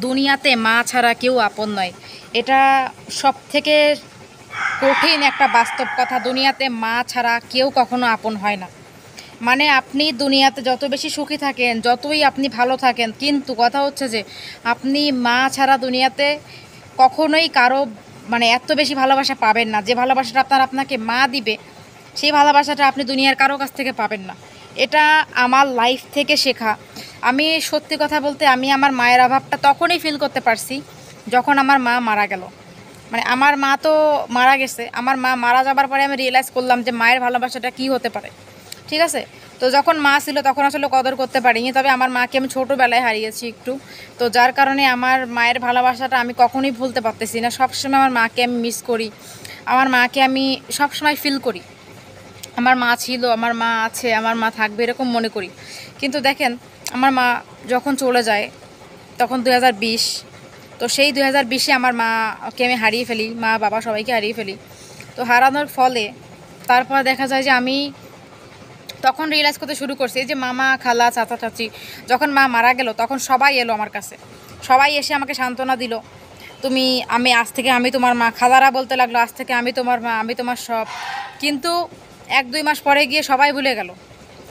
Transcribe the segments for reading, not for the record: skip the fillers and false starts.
দুনিয়াতে মা ছাড়া কেউ আপন নয়। এটা সবথেকে কঠিন একটা বাস্তব কথা। দুনিয়াতে মা ছাড়া কেউ কখনো আপন হয় না। মানে আপনি দুনিয়াতে যত বেশি সুখী থাকেন, যতই আপনি ভালো থাকেন, কিন্তু কথা হচ্ছে যে আপনি মা ছাড়া দুনিয়াতে কখনোই কারো মানে এত বেশি ভালোবাসা পাবেন না। যে ভালোবাসাটা আপনাকে মা দিবে, সেই ভালোবাসাটা আপনি দুনিয়ার কারো কাছ থেকে পাবেন না। এটা আমার লাইফ থেকে শেখা। আমি সত্যি কথা বলতে আমি আমার মায়ের অভাবটা তখনই ফিল করতে পারছি যখন আমার মা মারা গেল। মানে আমার মা তো মারা গেছে, আমার মা মারা যাবার পরে আমি রিয়েলাইজ করলাম যে মায়ের ভালোবাসাটা কী হতে পারে। ঠিক আছে, তো যখন মা ছিল তখন আসলে কদর করতে পারিনি, তবে আমার মাকে আমি ছোটোবেলায় হারিয়েছি একটু। তো যার কারণে আমার মায়ের ভালোবাসাটা আমি কখনোই ভুলতে পারতেছি না। সবসময় আমার মাকে আমি মিস করি, আমার মাকে আমি সবসময় ফিল করি আমার মা ছিল, আমার মা আছে, আমার মা থাকবে, এরকম মনে করি। কিন্তু দেখেন, আমার মা যখন চলে যায় তখন 2020, তো সেই 2020-এ আমার মাকে আমি হারিয়ে ফেলি, মা বাবা সবাইকে হারিয়ে ফেলি। তো হারানোর ফলে তারপর দেখা যায় যে আমি তখন রিয়েলাইজ করতে শুরু করছি এই যে মামা খালা চাচা চাচি, যখন মা মারা গেল তখন সবাই এলো আমার কাছে, সবাই এসে আমাকে সান্ত্বনা দিল। আমি আজ থেকে আমি তোমার মা, খালারা বলতে লাগলো আজ থেকে আমি তোমার মা, আমি তোমার সব। কিন্তু 1-2 মাস পরে গিয়ে সবাই ভুলে গেল,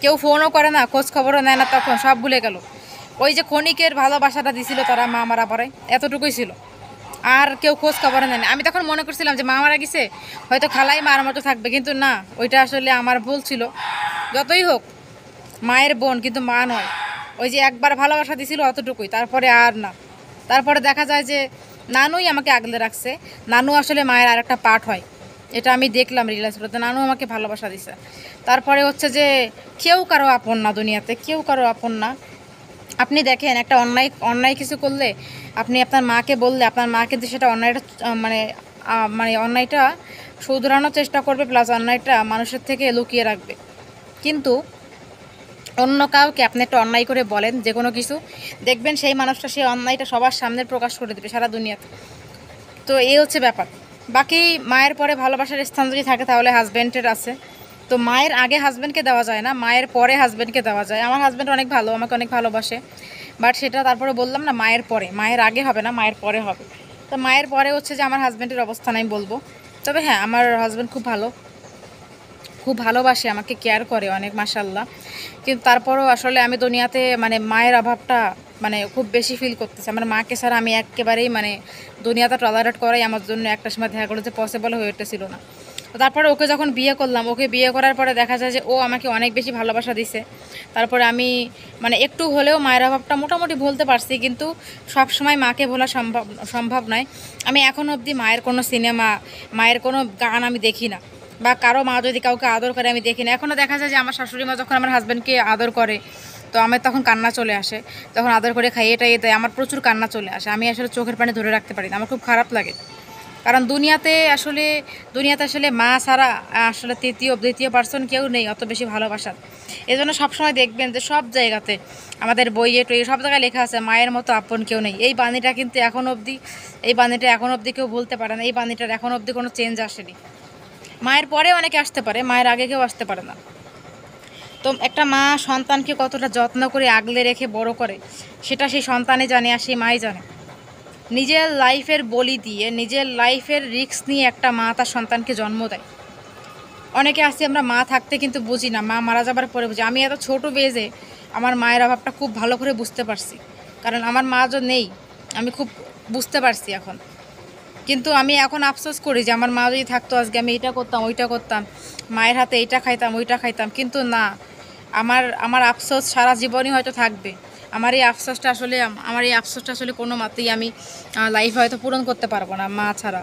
কেউ ফোনও করে না, খোঁজ খবরও নেয় না, তখন সব ভুলে গেল। ওই যে ক্ষণিকের ভালোবাসাটা দিছিল তারা মা মারা পরে, এতটুকুই ছিল। আর কেউ খোঁজ খবর নেয় না। আমি তখন মনে করছিলাম যে মা মারা গেছে, হয়তো খালাই মার মতো থাকবে, কিন্তু না, ওইটা আসলে আমার ভুল ছিল। যতই হোক মায়ের বোন, কিন্তু মা নয়। ওই যে একবার ভালোবাসা দিছিল অতটুকুই, তারপরে আর না। তারপরে দেখা যায় যে নানুই আমাকে আগলে রাখছে। নানু আসলে মায়ের আর একটা পার্ট হয়, এটা আমি দেখলাম রিয়েলাইজ করতে। নানু আমাকে ভালোবাসা দিছে। তারপরে হচ্ছে যে কেউ কারো আপন না দুনিয়াতে, কেউ কারো আপন না। আপনি দেখেন, একটা অন্যায় অন্যায় কিছু করলে আপনি আপনার মাকে বললে, আপনার মা কিন্তু সেটা অন্যায়টা মানে অন্যায়টা শুধরানোর চেষ্টা করবে, প্লাস অন্যায়টা মানুষের থেকে লুকিয়ে রাখবে। কিন্তু অন্য কাউকে আপনি একটা অন্যায় করে বলেন যে কোনো কিছু, দেখবেন সেই মানুষটা সেই অন্যায়টা সবার সামনে প্রকাশ করে দেবে সারা দুনিয়াতে। তো এই হচ্ছে ব্যাপার। বাকি মায়ের পরে ভালোবাসার স্থান যদি থাকে তাহলে হাজব্যান্ডের আছে। তো মায়ের আগে হাজব্যান্ডকে দেওয়া যায় না, মায়ের পরে হাজব্যান্ডকে দেওয়া যায়। আমার হাজব্যান্ড অনেক ভালো, আমাকে অনেক ভালোবাসে, বাট সেটা তারপরে বললাম না, মায়ের পরে, মায়ের আগে হবে না, মায়ের পরে হবে। তো মায়ের পরে হচ্ছে যে আমার হাজব্যান্ডের অবস্থান আমি বলবো। তবে হ্যাঁ, আমার হাজব্যান্ড খুব ভালো, খুব ভালোবাসে, আমাকে কেয়ার করে অনেক, মাশাল্লাহ। কিন্তু তারপরও আসলে আমি দুনিয়াতে মানে মায়ের অভাবটা মানে খুব বেশি ফিল করতেছি। আমার মাকে ছাড়া আমি একেবারেই মানে দুনিয়াতে টলারেট করাই আমার জন্য একটা সময় দেখা গেলো যে পসিবল হয়ে উঠতেছিল না। তো তারপরে ওকে যখন বিয়ে করলাম, ওকে বিয়ে করার পরে দেখা যায় যে ও আমাকে অনেক বেশি ভালোবাসা দিছে। তারপরে আমি মানে একটু হলেও মায়ের অভাবটা মোটামুটি ভুলতে পারছি, কিন্তু সব সময় মাকে ভোলা সম্ভব সম্ভব নয়। আমি এখনও অবধি মায়ের কোনো সিনেমা, মায়ের কোনো গান আমি দেখি না, বা কারো মা যদি কাউকে আদর করে আমি দেখি না। এখনও দেখা যায় যে আমার শাশুড়ি মা যখন আমার হাজব্যান্ডকে আদর করে, তো আমার তখন কান্না চলে আসে। তখন আদর করে খাইয়ে টাইয়ে দেয়, আমার প্রচুর কান্না চলে আসে। আমি আসলে চোখের পানি ধরে রাখতে পারি না, আমার খুব খারাপ লাগে। কারণ দুনিয়াতে আসলে মা ছাড়া আসলে দ্বিতীয় পার্সন কেউ নেই অত বেশি ভালোবাসার। এই জন্য সবসময় দেখবেন যে সব জায়গাতে আমাদের বইয়ে টইয়ে সব জায়গায় লেখা আছে মায়ের মতো আপন কেউ নেই। এই বাণীটা এখন অবধি কেউ বলতে পারে না। এই বাণীটার এখন অবধি কোনো চেঞ্জ আসেনি। মায়ের পরে অনেকে আসতে পারে, মায়ের আগে কেউ আসতে পারে না। তো একটা মা সন্তানকে কতটা যত্ন করে আগলে রেখে বড় করে, সেটা সেই সন্তানই জানে আর সেই মাই জানে। নিজের লাইফের বলি দিয়ে, নিজের লাইফের রিস্ক নিয়ে একটা মা তার সন্তানকে জন্ম দেয়। অনেকে আসি আমরা মা থাকতে কিন্তু বুঝি না, মা মারা যাবার পরে বুঝি। আমি এত ছোটো বেজে আমার মায়ের অভাবটা খুব ভালো করে বুঝতে পারছি, কারণ আমার মা যে নেই আমি খুব বুঝতে পারছি এখন। কিন্তু আমি এখন আফসোস করি যে আমার মা যদি থাকতো আজকে আমি এটা করতাম ওইটা করতাম, মায়ের হাতে এইটা খাইতাম ওইটা খাইতাম। কিন্তু না, আমার আফসোস সারা জীবনই হয়তো থাকবে। আমার এই আফসোসটা আসলে কোনো মতেই আমি লাইফে হয়তো পূরণ করতে পারবো না মা ছাড়া।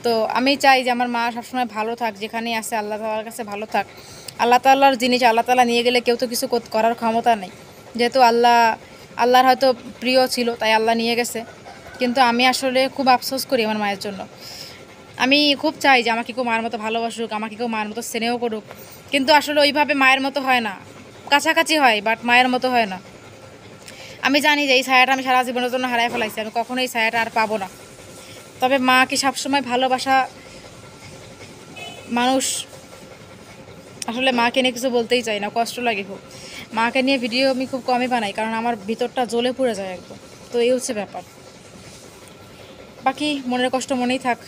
তো আমি চাই যে আমার মা সবসময় ভালো থাক, যেখানেই আছে আল্লাহ তাআলার কাছে ভালো থাক। আল্লাহ তাআলার জিনিস আল্লাহ তাআলা নিয়ে গেলে কেউ তো কিছু করার ক্ষমতা নেই। যেহেতু আল্লাহর হয়তো প্রিয় ছিল তাই আল্লাহ নিয়ে গেছে। কিন্তু আমি আসলে খুব আফসোস করি আমার মায়ের জন্য। আমি খুব চাই যে আমাকে কেউ মায়ের মতো ভালোবাসুক, আমাকে কেউ মায়ের মতো স্নেহ করুক, কিন্তু আসলে ওইভাবে মায়ের মতো হয় না। কাছাকাছি হয়, বাট মায়ের মতো হয় না। আমি জানি যে এই ছায়াটা আমি সারা জীবনের জন্য হারাই ফেলাইছি, আমি কখনো এই ছায়াটা আর পাবো না। তবে মাকে সবসময় ভালোবাসা মানুষ আসলে মাকে নিয়ে কিছু বলতেই চাই না, কষ্ট লাগে খুব। মাকে নিয়ে ভিডিও আমি খুব কমই বানাই, কারণ আমার ভিতরটা জ্বলে পুড়ে যায় একদম। তো এই হচ্ছে ব্যাপার। বাকি মনের কষ্ট মনেই থাক।